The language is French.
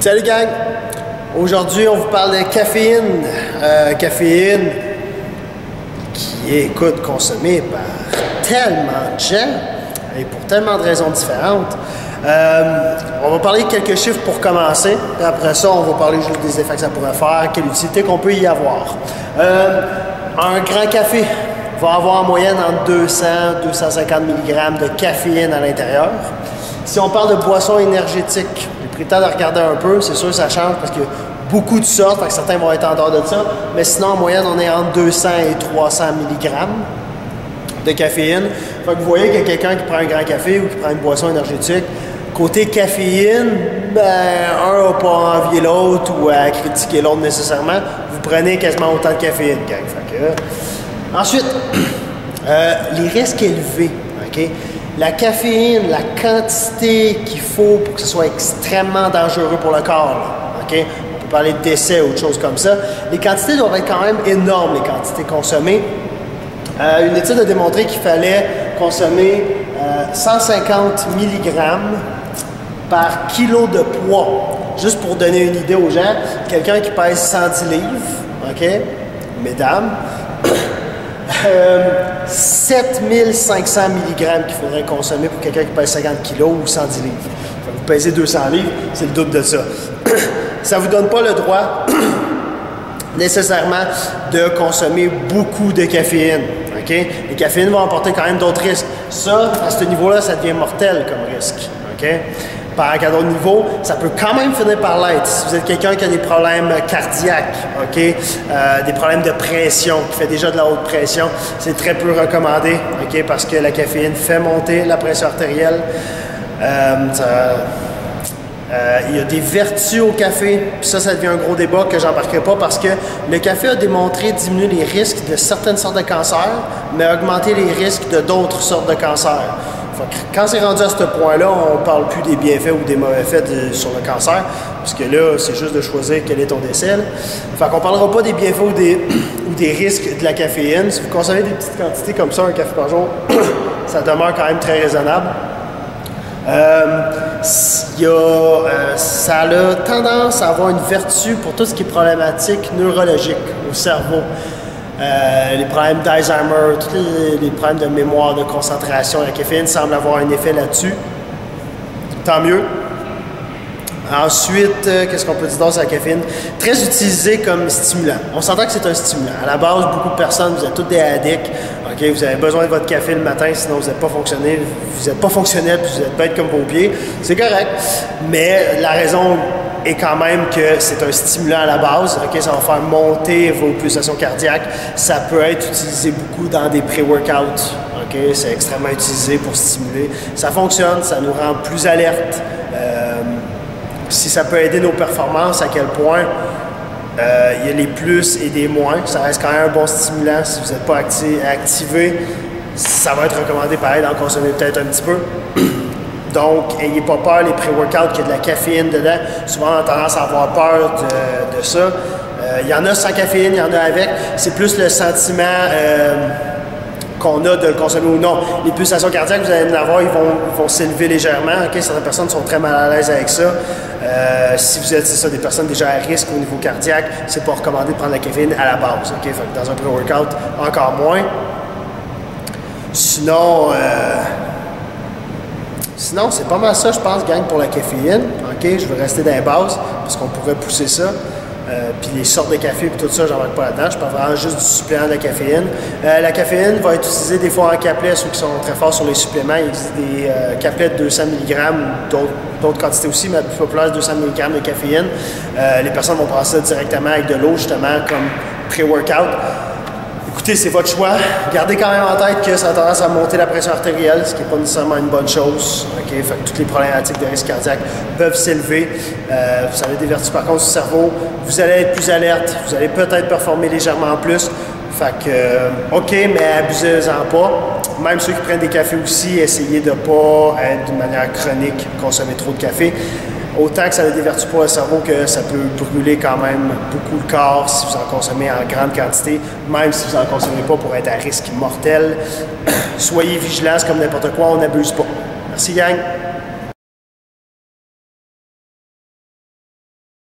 Salut gang! Aujourd'hui, on vous parle de caféine. Caféine qui est, écoute, consommée par tellement de gens et pour tellement de raisons différentes. On va parler de quelques chiffres pour commencer. Et après ça, on va parler juste des effets que ça pourrait faire, quelle utilité qu'on peut y avoir. Un grand café va avoir en moyenne entre 200 et 250 mg de caféine à l'intérieur. Si on parle de boissons énergétiques, j'ai pris le temps de regarder un peu, c'est sûr que ça change parce qu'il y a beaucoup de sortes, fait que certains vont être en dehors de ça, mais sinon en moyenne on est entre 200 et 300 mg de caféine. Fait que vous voyez qu'il y a quelqu'un qui prend un grand café ou qui prend une boisson énergétique. Côté caféine, un n'a pas envie l'autre ou à critiquer l'autre nécessairement. Vous prenez quasiment autant de caféine, gang. Fait que, ensuite, les risques élevés. Okay? La caféine, la quantité qu'il faut pour que ce soit extrêmement dangereux pour le corps. Là, okay? On peut parler de décès ou autre chose comme ça. Les quantités doivent être quand même énormes, les quantités consommées. Une étude a démontré qu'il fallait consommer 150 mg par kilo de poids. Juste pour donner une idée aux gens, quelqu'un qui pèse 110 livres, OK, mesdames, 7500 mg qu'il faudrait consommer pour quelqu'un qui pèse 50 kg ou 110 livres. Vous pesez 200 livres, c'est le double de ça. Ça ne vous donne pas le droit nécessairement de consommer beaucoup de caféine. Okay? Les caféines vont apporter quand même d'autres risques. Ça, à ce niveau-là, ça devient mortel comme risque. Okay? Par qu'à d'autres niveaux, ça peut quand même finir par l'être. Si vous êtes quelqu'un qui a des problèmes cardiaques, okay? Des problèmes de pression, qui fait déjà de la haute pression, c'est très peu recommandé, okay? Parce que la caféine fait monter la pression artérielle. Il y a des vertus au café, puis ça devient un gros débat que j'embarquerai pas parce que le café a démontré diminuer les risques de certaines sortes de cancers, mais augmenter les risques de d'autres sortes de cancers. Quand c'est rendu à ce point-là, on ne parle plus des bienfaits ou des mauvais faits sur le cancer, parce que là, c'est juste de choisir quel est ton décès. Fait qu'on ne parlera pas des bienfaits ou des risques de la caféine. Si vous consommez des petites quantités comme ça, un café par jour, ça demeure quand même très raisonnable. Ça a tendance à avoir une vertu pour tout ce qui est problématique neurologique au cerveau. Les problèmes d'Alzheimer, tous les problèmes de mémoire, de concentration, la caféine semble avoir un effet là-dessus. Tant mieux. Ensuite, qu'est-ce qu'on peut dire sur la caféine? Très utilisé comme stimulant. On s'entend que c'est un stimulant. À la base, beaucoup de personnes, vous êtes tous des addicts. Okay? Vous avez besoin de votre café le matin, sinon vous n'êtes pas fonctionnel. Vous n'êtes pas fonctionnel, puis vous êtes bête comme vos pieds. C'est correct. Mais la raison est quand même que c'est un stimulant à la base. Okay? Ça va faire monter vos pulsations cardiaques. Ça peut être utilisé beaucoup dans des pré-workouts. Okay? C'est extrêmement utilisé pour stimuler. Ça fonctionne, ça nous rend plus alertes. Si ça peut aider nos performances, à quel point il y a les plus et des moins. Ça reste quand même un bon stimulant. Si vous n'êtes pas activé, ça va être recommandé pareil d'en consommer peut-être un petit peu. Donc, n'ayez pas peur, les pré-workouts, qu'il y a de la caféine dedans. Souvent, on a tendance à avoir peur de ça. Il y en a sans caféine, il y en a avec. C'est plus le sentiment qu'on a de le consommer ou non. Les pulsations cardiaques, vous allez en avoir, ils vont s'élever légèrement. Okay? Certaines personnes sont très mal à l'aise avec ça. Si vous êtes des personnes déjà à risque au niveau cardiaque, c'est pas recommandé de prendre la caféine à la base. Okay? Fait que dans un pré-workout, encore moins. Sinon, c'est pas mal ça, je pense, gang, pour la caféine. Okay? Je vais rester dans les bases parce qu'on pourrait pousser ça. Puis les sortes de café et tout ça, j'en marque pas là-dedans. Je parle vraiment juste du supplément de caféine. La caféine va être utilisée des fois en capelet, ceux qui sont très forts sur les suppléments. Il existe des capelets de 200 mg, d'autres quantités aussi, mais la plus populaire, 200 mg de caféine. Les personnes vont prendre ça directement avec de l'eau, justement, comme pré-workout. Écoutez, c'est votre choix. Gardez quand même en tête que ça a tendance à monter la pression artérielle, ce qui n'est pas nécessairement une bonne chose. Okay? Fait que toutes les problématiques de risque cardiaque peuvent s'élever. Vous avez des vertus par contre du cerveau. Vous allez être plus alerte. Vous allez peut-être performer légèrement plus. Fait que, OK, mais abusez-en pas. Même ceux qui prennent des cafés aussi, essayez de ne pas être d'une manière chronique, consommer trop de café. Autant que ça a des vertus pour le cerveau que ça peut brûler quand même beaucoup le corps si vous en consommez en grande quantité, même si vous n'en consommez pas pour être à risque mortel. Soyez vigilants, c'est comme n'importe quoi, on n'abuse pas. Merci gang!